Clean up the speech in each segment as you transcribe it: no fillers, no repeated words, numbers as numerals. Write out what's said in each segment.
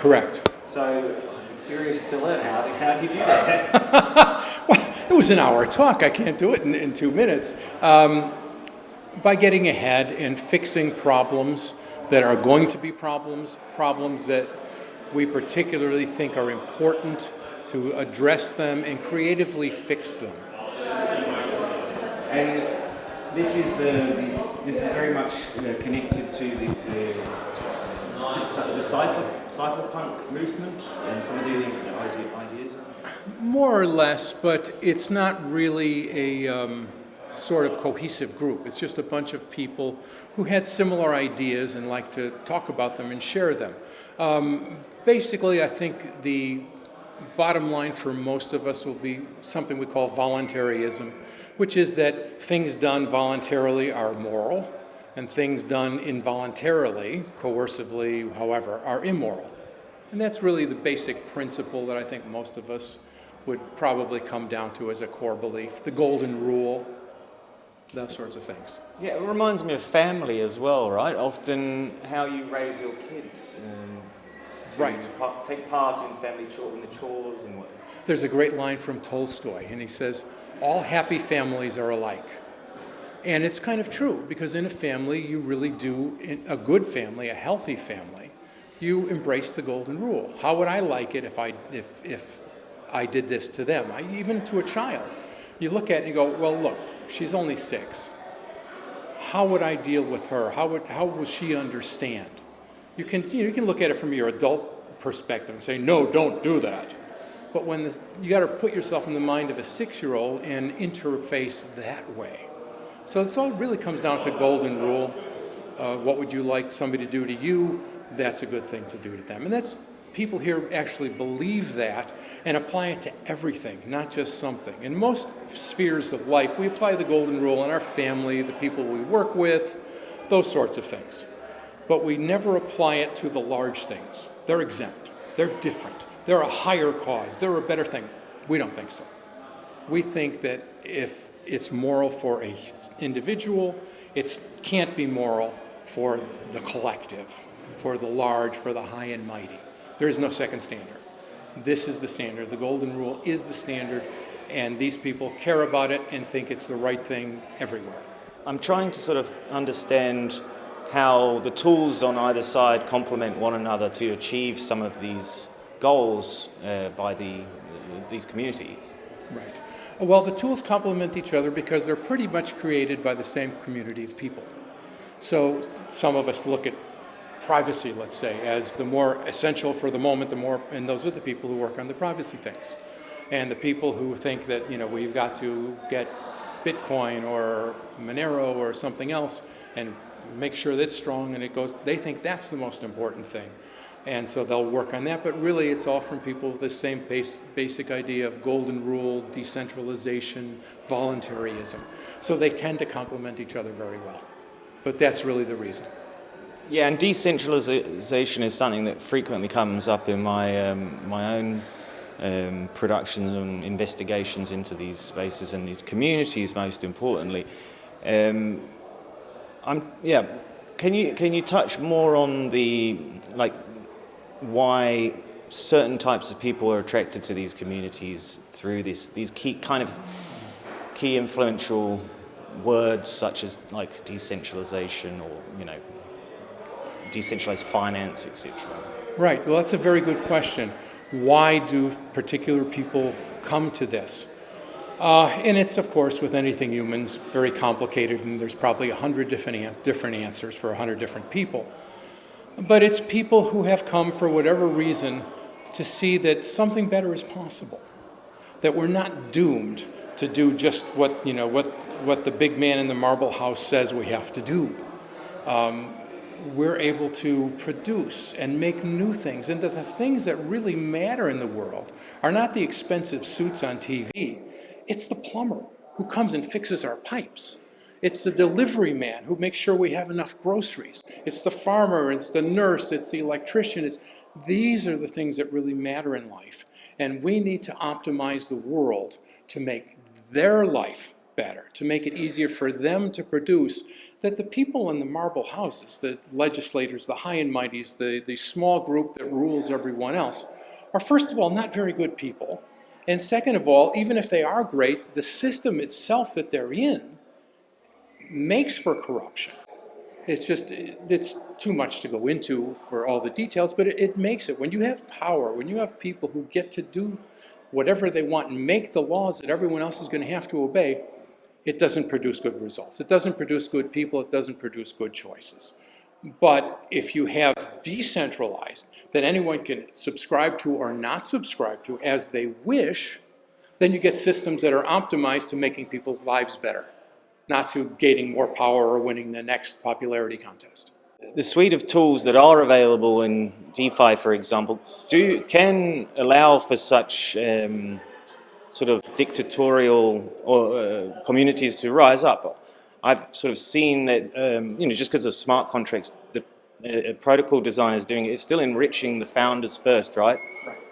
Correct. So I'm curious to learn how do you do that? Well, it was an hour talk. I can't do it in 2 minutes. By getting ahead and fixing problems that are going to be problems that we particularly think are important, to address them and creatively fix them. And this is very much connected to the cypherpunk movement and some of the ideas. More or less, but it's not really a sort of cohesive group. It's just a bunch of people who had similar ideas and like to talk about them and share them. Basically, I think the bottom line for most of us will be something we call voluntarism, which is that things done voluntarily are moral, and things done involuntarily, coercively, however, are immoral. And that's really the basic principle that I think most of us would probably come down to as a core belief. The golden rule, those sorts of things. Yeah, it reminds me of family as well, right? Often how you raise your kids. Right. Take part in family in the chores and what. There's a great line from Tolstoy, and he says, all happy families are alike. And it's kind of true, because in a family, you really do, in a good family, a healthy family, you embrace the golden rule. How would I like it if I did this to them? Even to a child. You look at it and you go, well, look, she's only 6. How would I deal with her? How will she understand? You can look at it from your adult perspective and say, no, don't do that. But you got to put yourself in the mind of a 6-year-old and interface that way. So it all really comes down to golden rule. What would you like somebody to do to you? That's a good thing to do to them. And that's people here actually believe that and apply it to everything, not just something. In most spheres of life, we apply the golden rule in our family, the people we work with, those sorts of things. But we never apply it to the large things. They're exempt. They're different. They're a higher cause. They're a better thing. We don't think so. We think that if it's moral for an individual, it can't be moral for the collective, for the large, for the high and mighty. There is no second standard. This is the standard. The golden rule is the standard, and these people care about it and think it's the right thing everywhere. I'm trying to sort of understand how the tools on either side complement one another to achieve some of these goals by these communities. Right. Well, the tools complement each other because they're pretty much created by the same community of people. So some of us look at privacy, let's say, as the more essential for the moment, and those are the people who work on the privacy things. And the people who think that, we've got to get Bitcoin or Monero or something else and make sure that's strong and it goes, they think that's the most important thing. And so they'll work on that, but really it's all from people with the same basic idea of golden rule, decentralization, voluntarism. So they tend to complement each other very well. But that's really the reason. Yeah, and decentralization is something that frequently comes up in my my own productions and investigations into these spaces and these communities, most importantly. Can you touch more on the why certain types of people are attracted to these communities through these key influential words such as decentralization or decentralized finance, etc. Right. Well, that's a very good question. Why do particular people come to this? And it's, of course, with anything humans, very complicated, and there's probably 100 different answers for 100 different people. But it's people who have come for whatever reason to see that something better is possible, that we're not doomed to do just what the big man in the marble house says we have to do. We're able to produce and make new things, and that the things that really matter in the world are not the expensive suits on TV. It's the plumber who comes and fixes our pipes. It's the delivery man who makes sure we have enough groceries. It's the farmer, it's the nurse, it's the electrician. These are the things that really matter in life. And we need to optimize the world to make their life better, to make it easier for them to produce, that the people in the marble houses, the legislators, the high and mighties, the small group that rules everyone else, are first of all not very good people. And second of all, even if they are great, the system itself that they're in makes for corruption. It's too much to go into for all the details, but it makes it. When you have power, when you have people who get to do whatever they want and make the laws that everyone else is going to have to obey, it doesn't produce good results. It doesn't produce good people. It doesn't produce good choices. But if you have decentralized, that anyone can subscribe to or not subscribe to as they wish, then you get systems that are optimized to making people's lives better, not to gaining more power or winning the next popularity contest. The suite of tools that are available in DeFi, for example, can allow for such sort of dictatorial or communities to rise up. I've sort of seen that, just because of smart contracts, the protocol design is doing it. It's still enriching the founders first, right?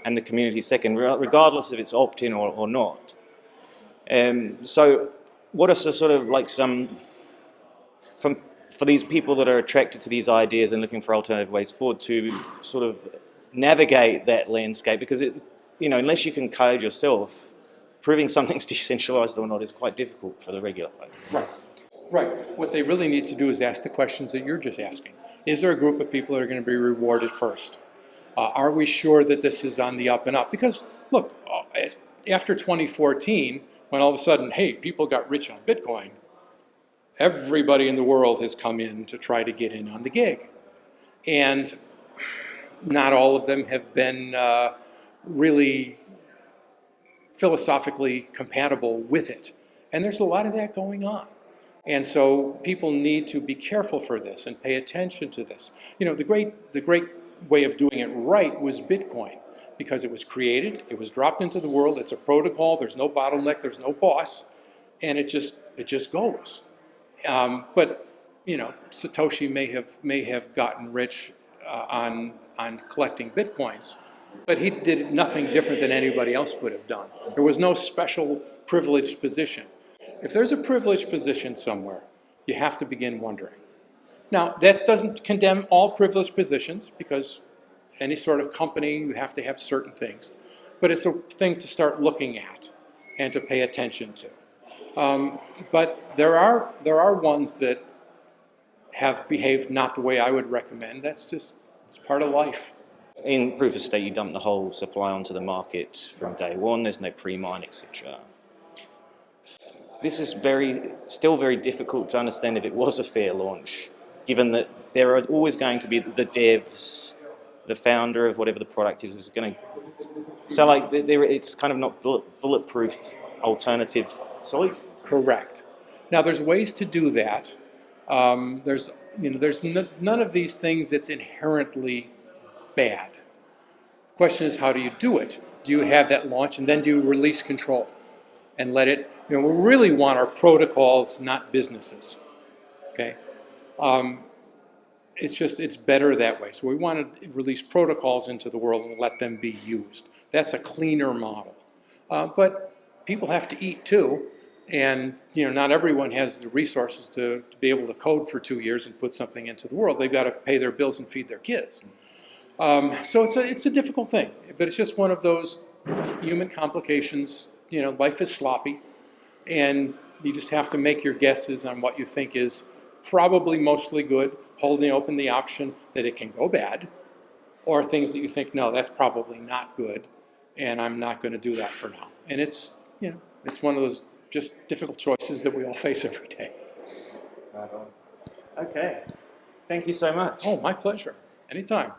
And the community second, regardless if it's opt-in or not. So what are sort of like for these people that are attracted to these ideas and looking for alternative ways forward to sort of navigate that landscape? Because unless you can code yourself, proving something's decentralized or not is quite difficult for the regular folk. Right. What they really need to do is ask the questions that you're just asking. Is there a group of people that are going to be rewarded first? Are we sure that this is on the up and up? Because look, after 2014, when all of a sudden, hey, people got rich on Bitcoin, everybody in the world has come in to try to get in on the gig. And not all of them have been really philosophically compatible with it. And there's a lot of that going on. And so people need to be careful for this and pay attention to this. The great way of doing it right was Bitcoin, because it was created, it was dropped into the world, it's a protocol, there's no bottleneck, there's no boss, and it just goes. But Satoshi may have gotten rich on collecting Bitcoins, but he did nothing different than anybody else could have done. There was no special privileged position. If there's a privileged position somewhere, you have to begin wondering. Now, that doesn't condemn all privileged positions, because any sort of company, you have to have certain things. But it's a thing to start looking at and to pay attention to. But there are ones that have behaved not the way I would recommend. It's part of life. In proof of stake, you dump the whole supply onto the market from day one. There's no pre-mine, etc. This is still very difficult to understand if it was a fair launch, given that there are always going to be the devs, the founder of whatever the product is going to. So it's kind of not bulletproof alternative solution. Correct. Now there's ways to do that. There's none of these things that's inherently bad. The question is, how do you do it? Do you have that launch, and then do you release control and let it? We really want our protocols, not businesses. Okay. It's better that way. So we want to release protocols into the world and let them be used. That's a cleaner model. But people have to eat too, and not everyone has the resources to be able to code for 2 years and put something into the world. They've got to pay their bills and feed their kids. So it's a difficult thing, but it's just one of those human complications. Life is sloppy, and you just have to make your guesses on what you think is probably mostly good, holding open the option that it can go bad, or things that you think, no, that's probably not good, and I'm not going to do that for now. And it's one of those just difficult choices that we all face every day. Right on. Okay. Thank you so much. Oh, my pleasure. Anytime.